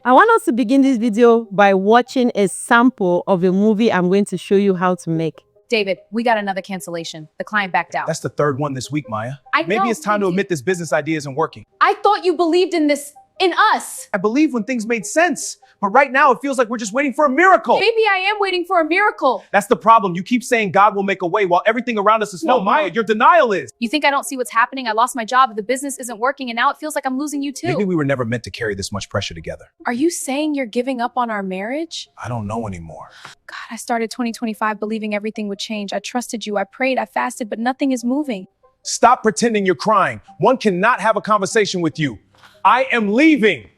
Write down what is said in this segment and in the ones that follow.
I want us to begin this video by watching a sample of a movie I'm going to show you how to make. David, we got another cancellation. The client backed out. That's the third one this week, Maya. Maybe it's time to admit this business idea isn't working. I thought you believed in this, in us. I believe when things made sense, but right now it feels like we're just waiting for a miracle. Maybe I am waiting for a miracle. That's the problem. You keep saying God will make a way while everything around us is No, no, Maya, your denial is. You think I don't see what's happening? I lost my job, the business isn't working, and now it feels like I'm losing you too. Maybe we were never meant to carry this much pressure together. Are you saying you're giving up on our marriage? I don't know anymore. God, I started 2025 believing everything would change. I trusted you, I prayed, I fasted, but nothing is moving. Stop pretending you're crying. One cannot have a conversation with you. I am leaving.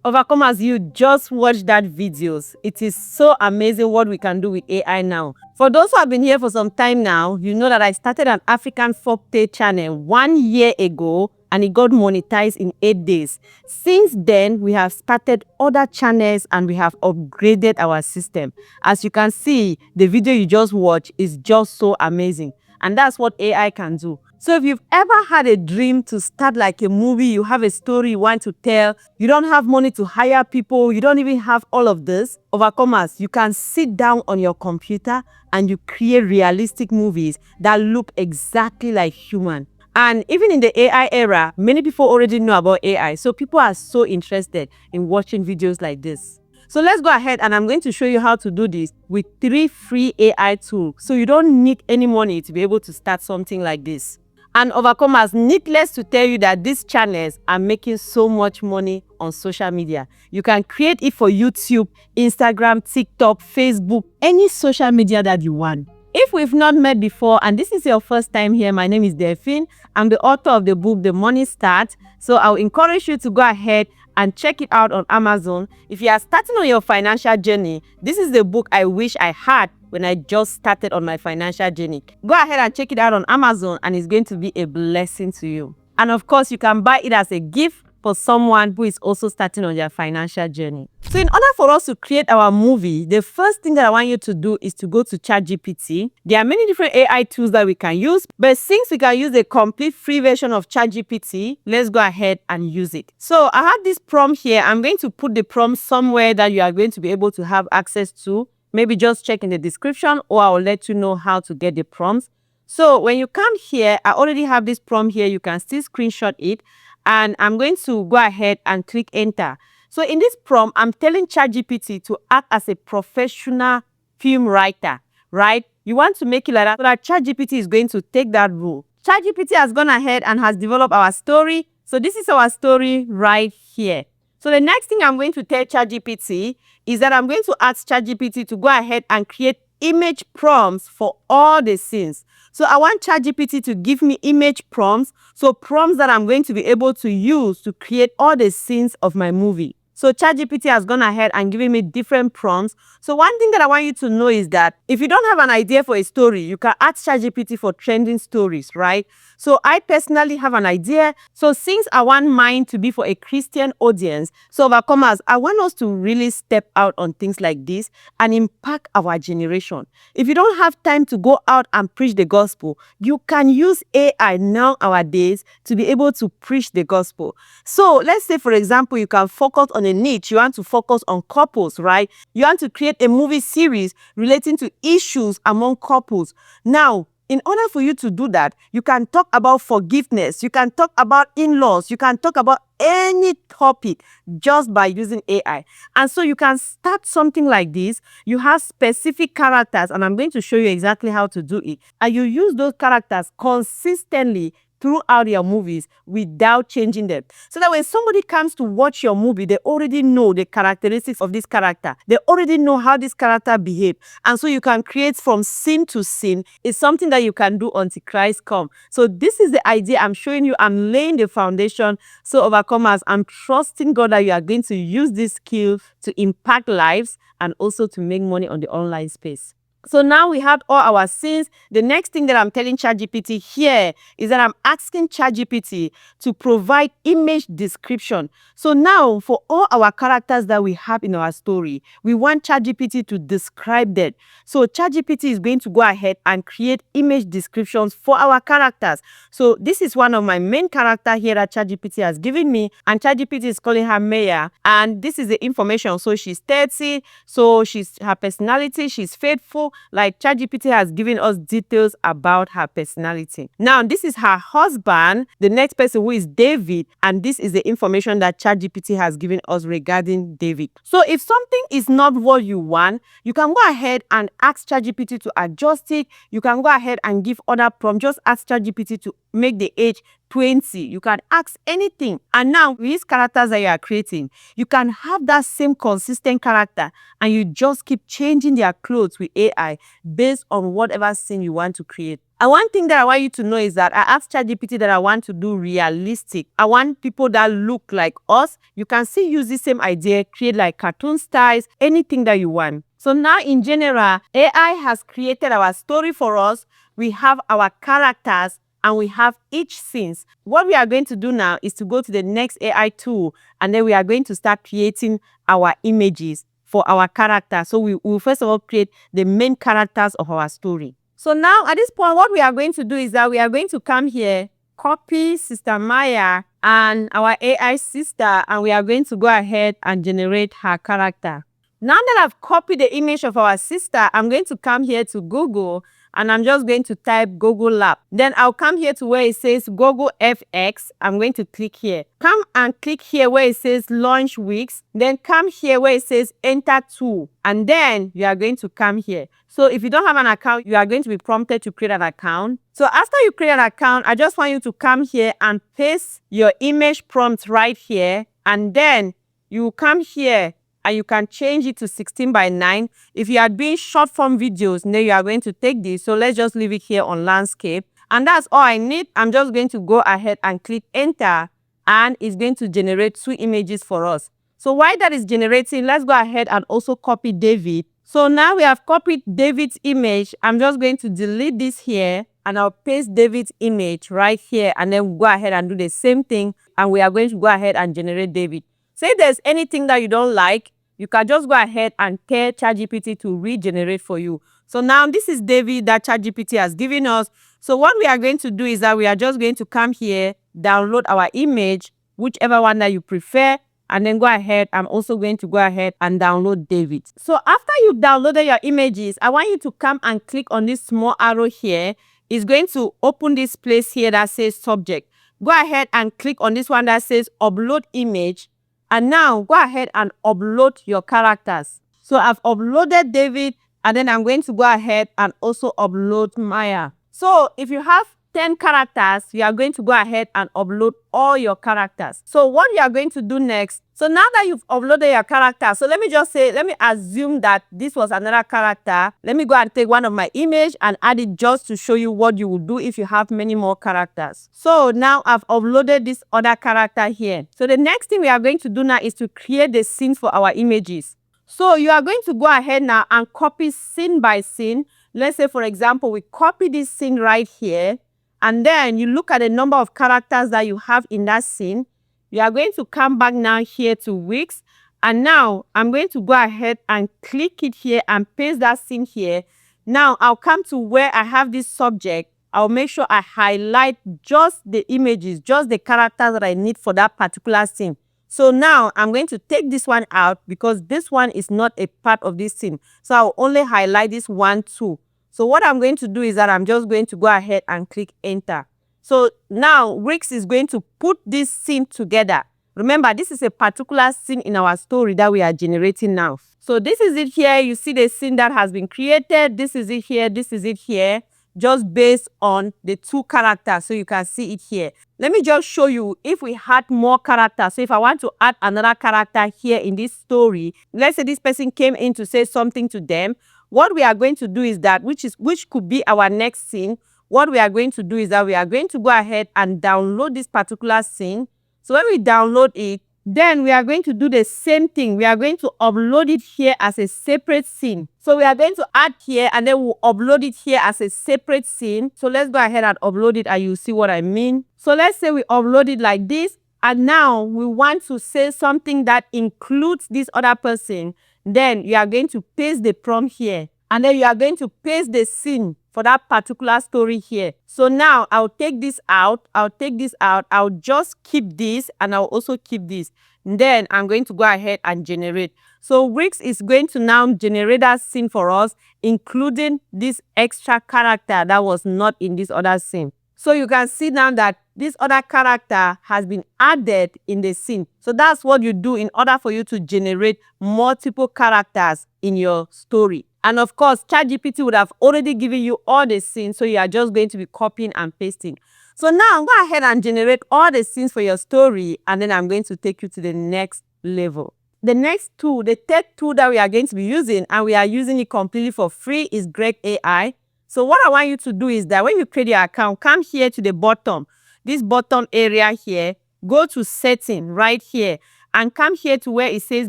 Overcomers, you just watched that videos. It is so amazing what we can do with AI now. For those who have been here for some time now, you know that I started an African folktale channel 1 year ago and it got monetized in 8 days. Since then, we have started other channels and we have upgraded our system. As you can see, the video you just watched is just so amazing. And that's what AI can do. So if you've ever had a dream to start like a movie, you have a story you want to tell, you don't have money to hire people, you don't even have all of this, Overcomers, you can sit down on your computer and you create realistic movies that look exactly like human. And even in the AI era, many people already know about AI. So people are so interested in watching videos like this. So let's go ahead and I'm going to show you how to do this with 3 free AI tools. So you don't need any money to be able to start something like this. And Overcomers, needless to tell you that these channels are making so much money on social media. You can create it for YouTube, Instagram, TikTok, Facebook, any social media that you want. If we've not met before and this is your first time here, my name is Delphine. I'm the author of the book, The Money Start. So I'll encourage you to go ahead and check it out on Amazon. If you are starting on your financial journey, this is the book I wish I had when I just started on my financial journey. Go ahead and check it out on Amazon and it's going to be a blessing to you. And of course, you can buy it as a gift for someone who is also starting on their financial journey. So in order for us to create our movie, the first thing that I want you to do is to go to ChatGPT. There are many different AI tools that we can use, but since we can use a complete free version of ChatGPT, let's go ahead and use it. So I have this prompt here. I'm going to put the prompt somewhere that you are going to be able to have access to. Maybe just check in the description or I'll let you know how to get the prompts. So when you come here, I already have this prompt here. You can still screenshot it. And I'm going to go ahead and click enter. So in this prompt, I'm telling ChatGPT to act as a professional film writer, right? You want to make it like that so that ChatGPT is going to take that role. ChatGPT has gone ahead and has developed our story. So this is our story right here. So the next thing I'm going to tell ChatGPT is that I'm going to ask ChatGPT to go ahead and create image prompts for all the scenes. So I want ChatGPT to give me image prompts, so prompts that I'm going to be able to use to create all the scenes of my movie. So ChatGPT has gone ahead and given me different prompts. So one thing that I want you to know is that if you don't have an idea for a story, you can ask ChatGPT for trending stories, right? So I personally have an idea. So since I want mine to be for a Christian audience, so Overcomers, I want us to really step out on things like this and impact our generation. If you don't have time to go out and preach the gospel, you can use AI nowadays to be able to preach the gospel. So let's say, for example, you can focus on a niche. You want to focus on couples, right? You want to create a movie series relating to issues among couples. Now, in order for you to do that, you can talk about forgiveness. You can talk about in-laws. You can talk about any topic just by using AI. And so you can start something like this. You have specific characters, and I'm going to show you exactly how to do it. And you use those characters consistently throughout your movies without changing them. So that when somebody comes to watch your movie, they already know the characteristics of this character. They already know how this character behaves. And so you can create from scene to scene. It's something that you can do until Christ comes. So this is the idea I'm showing you. I'm laying the foundation. So Overcomers, I'm trusting God that you are going to use this skill to impact lives and also to make money on the online space. So now we have all our scenes. The next thing that I'm telling ChatGPT here is that I'm asking ChatGPT to provide image description. So now for all our characters that we have in our story, we want ChatGPT to describe that. So ChatGPT is going to go ahead and create image descriptions for our characters. So this is one of my main characters here that ChatGPT has given me, and ChatGPT is calling her Maya, and this is the information. So she's 30, so her personality, she's faithful. Like ChatGPT has given us details about her personality. Now, this is her husband, the next person, who is David, and this is the information that ChatGPT has given us regarding David. So if something is not what you want, you can go ahead and ask ChatGPT to adjust it. You can go ahead and give other prompts. Just ask ChatGPT to make the age 20. You can ask anything. And now with these characters that you are creating, you can have that same consistent character, and you just keep changing their clothes with AI based on whatever scene you want to create. And one thing that I want you to know is that I asked ChatGPT that I want to do realistic. I want people that look like us. You can still use the same idea, create like cartoon styles, anything that you want. So now in general, AI has created our story for us. We have our characters, and we have each scenes. What we are going to do now is to go to the next AI tool, and then we are going to start creating our images for our character. So we will first of all create the main characters of our story. So now at this point, what we are going to do is that we are going to come here, copy Sister Maya and our AI sister, and we are going to go ahead and generate her character. Now that I've copied the image of our sister, I'm going to come here to Google, and I'm just going to type Google Lab. Then I'll come here to where it says Google FX. I'm going to click here. Come and click here where it says Launch Wix. Then come here where it says Enter Tool. And then you are going to come here. So if you don't have an account, you are going to be prompted to create an account. So after you create an account, I just want you to come here and paste your image prompt right here. And then you come here and you can change it to 16:9. If you are doing short form videos, then you are going to take this. So let's just leave it here on landscape. And that's all I need. I'm just going to go ahead and click enter, and it's going to generate 2 images for us. So while that is generating, let's go ahead and also copy David. So now we have copied David's image. I'm just going to delete this here, and I'll paste David's image right here, and then we'll go ahead and do the same thing, and we are going to go ahead and generate David. So if there's anything that you don't like, you can just go ahead and tell ChatGPT to regenerate for you. So now this is David that ChatGPT has given us. So what we are going to do is that we are just going to come here, download our image, whichever one that you prefer, and then go ahead. I'm also going to go ahead and download David. So after you've downloaded your images, I want you to come and click on this small arrow here. It's going to open this place here that says subject. Go ahead and click on this one that says upload image. And now go ahead and upload your characters. So I've uploaded David, and then I'm going to go ahead and also upload Maya. So if you have 10 characters, you are going to go ahead and upload all your characters. So what you are going to do next, so now that you've uploaded your character, so let me assume that this was another character. Let me go and take one of my image and add it just to show you what you will do if you have many more characters. So now I've uploaded this other character here. So the next thing we are going to do now is to create the scenes for our images. So you are going to go ahead now and copy scene by scene. Let's say, for example, we copy this scene right here, and then you look at the number of characters that you have in that scene. You are going to come back now here to Wix, and now I'm going to go ahead and click it here and paste that scene here. Now I'll come to where I have this subject. I'll make sure I highlight just the images, just the characters that I need for that particular scene. So now I'm going to take this one out because this one is not a part of this scene. So I'll only highlight this one too. So what I'm going to do is that I'm just going to go ahead and click enter. So now Wix is going to put this scene together. Remember, this is a particular scene in our story that we are generating now. So this is it here. You see the scene that has been created. This is it here. This is it here. Just based on the 2 characters. So you can see it here. Let me just show you if we had more characters. So if I want to add another character here in this story, let's say this person came in to say something to them. What we are going to do is that, which could be our next scene, what we are going to do is that we are going to go ahead and download this particular scene. So when we download it, Then we are going to do the same thing. We are going to upload it here as a separate scene. So we are going to add here and then we'll upload it here as a separate scene. So let's go ahead and upload it and you'll see what I mean. So let's say we upload it like this. And now we want to say something that includes this other person. Then you are going to paste the prompt here. And then you are going to paste the scene for that particular story here. So now I'll take this out. I'll take this out. I'll just keep this and I'll also keep this. And then I'm going to go ahead and generate. So Wix is going to now generate that scene for us, including this extra character that was not in this other scene. So you can see now that this other character has been added in the scene. So that's what you do in order for you to generate multiple characters in your story. And of course, ChatGPT would have already given you all the scenes, so you are just going to be copying and pasting. So now go ahead and generate all the scenes for your story, and then I'm going to take you to the next level. The next tool, the third tool that we are going to be using, and we are using it completely for free, is Grok AI. So what I want you to do is that when you create your account, come here to the bottom, this bottom area here, go to setting right here, and come here to where it says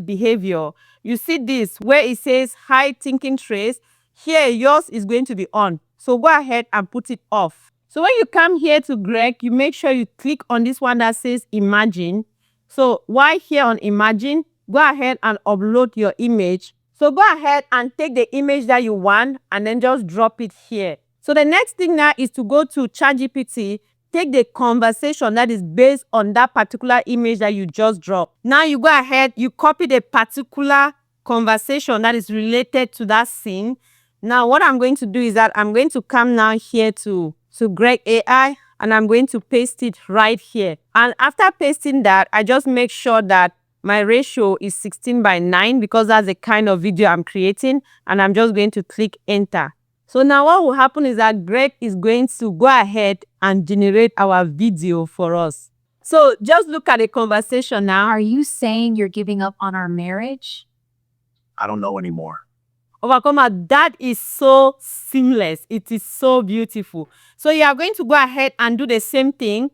behavior. You see this, where it says high thinking trace. Here, yours is going to be on. So go ahead and put it off. So when you come here to Grok, you make sure you click on this one that says imagine. So while here on imagine, go ahead and upload your image. So go ahead and take the image that you want and then just drop it here. So the next thing now is to go to ChatGPT, take the conversation that is based on that particular image that you just dropped. Now you go ahead, you copy the particular conversation that is related to that scene. Now what I'm going to do is that I'm going to come now here to Grok AI and I'm going to paste it right here. And after pasting that, I just make sure that my ratio is 16:9 because that's the kind of video I'm creating, and I'm just going to click enter. So now what will happen is that Grok is going to go ahead and generate our video for us. So just look at the conversation now. Are you saying you're giving up on our marriage? I don't know anymore. Overcomer, that is so seamless. It is so beautiful. So you are going to go ahead and do the same thing.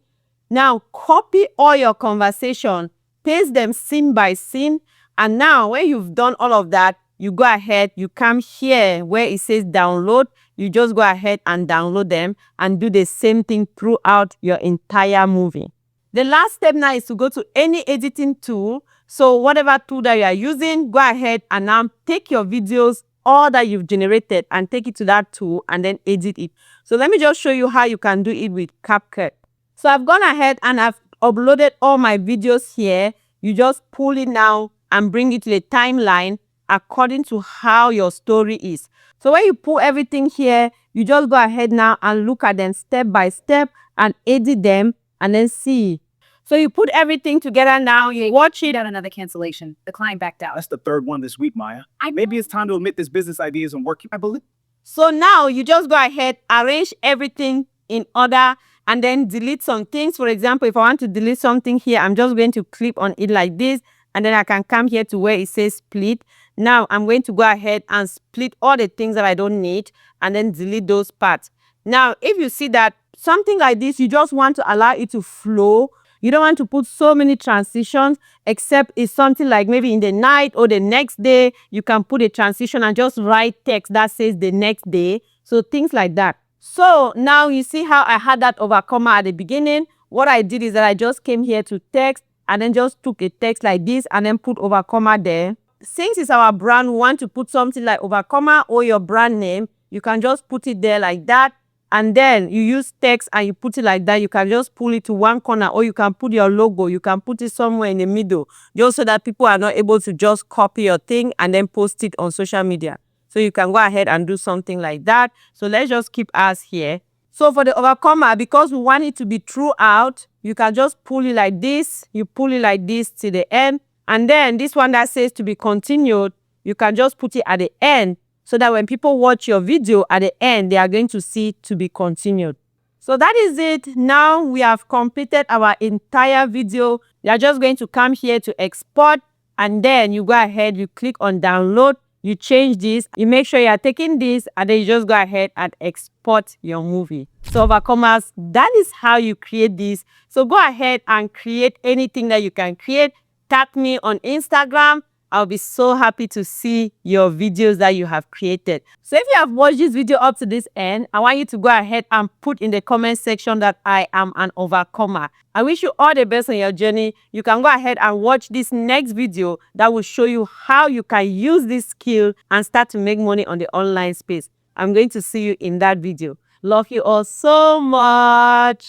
Now copy all your conversation, paste them scene by scene. And now when you've done all of that, you go ahead, you come here where it says download. You just go ahead and download them and do the same thing throughout your entire movie. The last step now is to go to any editing tool. So whatever tool that you are using, go ahead and now take your videos, all that you've generated, and take it to that tool and then edit it. So let me just show you how you can do it with CapCut. So I've gone ahead and I've uploaded all my videos here. You just pull it now and bring it to the timeline according to how your story is. So when you pull everything here, you just go ahead now and look at them step by step and edit them and then see. So you put everything together now, you watch it. Got another cancellation. The client backed out. That's the third one this week, Maya. Maybe it's time to admit this business idea isn't working. I believe. So now you just go ahead, arrange everything in order, and then delete some things. For example, if I want to delete something here, I'm just going to click on it like this, and then I can come here to where it says split. Now I'm going to go ahead and split all the things that I don't need, and then delete those parts. Now, if you see that something like this, you just want to allow it to flow. You don't want to put so many transitions, except it's something like maybe in the night or the next day, you can put a transition and just write text that says the next day. So things like that. So now you see how I had that over comma at the beginning. What I did is that I just came here to text and then just took a text like this and then put over comma there. Since it's our brand, we want to put something like over comma or your brand name. You can just put it there like that. And then you use text and you put it like that. You can just pull it to one corner, or you can put your logo. You can put it somewhere in the middle, just so that people are not able to just copy your thing and then post it on social media. So you can go ahead and do something like that. So let's just keep ours here. So for the overcomer, because we want it to be throughout, you can just pull it like this. You pull it like this to the end. And then this one that says to be continued, you can just put it at the end, so that when people watch your video at the end, they are going to see to be continued. So that is it. Now we have completed our entire video. You are just going to come here to export, and then you go ahead, you click on download, you change this, you make sure you are taking this, and then you just go ahead and export your movie. So overcomers, that is how you create this. So go ahead and create anything that you can create. tag me on Instagram. I'll be so happy to see your videos that you have created. So if you have watched this video up to this end, I want you to go ahead and put in the comment section that I am an overcomer. I wish you all the best on your journey. You can go ahead and watch this next video that will show you how you can use this skill and start to make money on the online space. I'm going to see you in that video. Love you all so much.